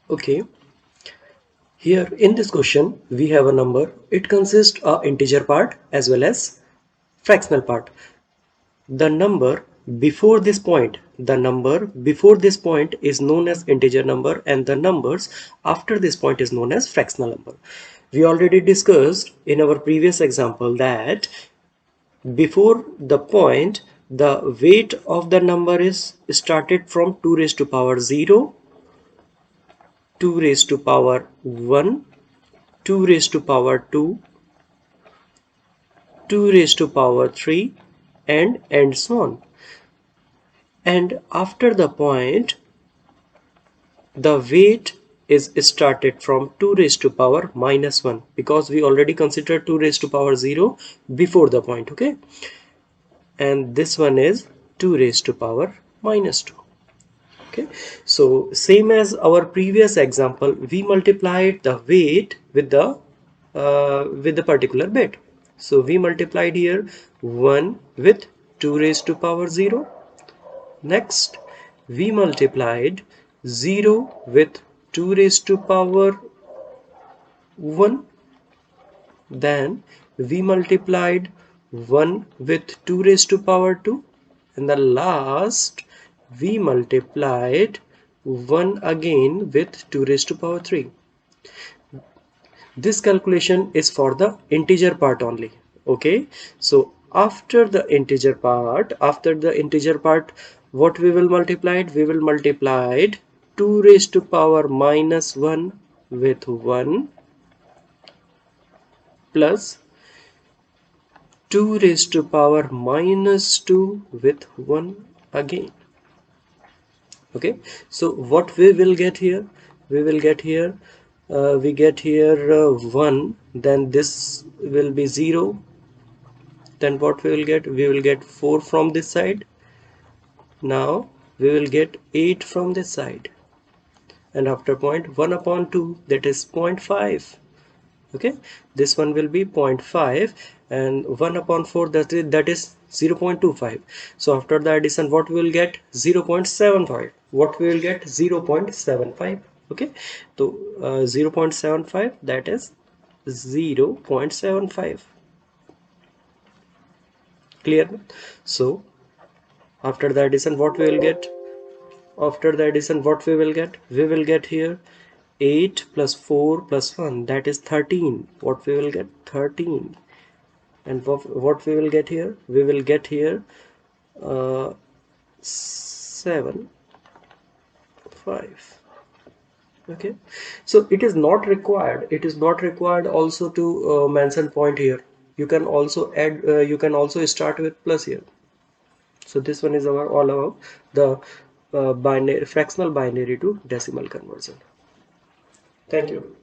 Okay, here in this question we have a number. It consists of integer part as well as fractional part. The number before this point, is known as integer number, and the numbers after this point is known as fractional number. We already discussed in our previous example that before the point the weight of the number is started from 2 raised to power 0, 2 raised to power 1, 2 raised to power 2, 2 raised to power 3, and so on. And after the point the weight is started from 2 raised to power minus 1, because we already considered 2 raised to power 0 before the point. Okay, and this one is 2 raised to power minus 2. Okay, so same as our previous example, we multiplied the weight with the particular bit. So we multiplied here 1 with 2 raised to power 0. Next we multiplied 0 with 2 raised to power 1. Then we multiplied 1 with 2 raised to power 2, and the last we multiplied 1 again with 2 raised to power 3. This calculation is for the integer part only. Okay, so after the integer part, what we will multiply? We will multiply 2 raised to power minus 1 with 1 plus 2 raised to power minus 2 with 1 again. Okay, so what we will get here? We will get here we get here 1, then this will be 0. Then what we will get? We will get 4 from this side. Now we will get 8 from this side, and after point 1 upon 2, that is 0.5. Okay, this one will be 0.5, and 1 upon 4, that is 0.25. So after the addition, what we will get? 0.75. What we will get? 0.75. Okay, so 0.75, that is 0.75. Clear? So after the addition, what we will get? After the addition, what we will get? We will get here 8 plus 4 plus 1, that is 13. What we will get? 13. And what we will get here? We will get here 7, 5. Okay, so it is not required. It is not required also to mention point here. You can also add. You can also start with plus here. So this one is our all about the binary fractional binary to decimal conversion. Thank you.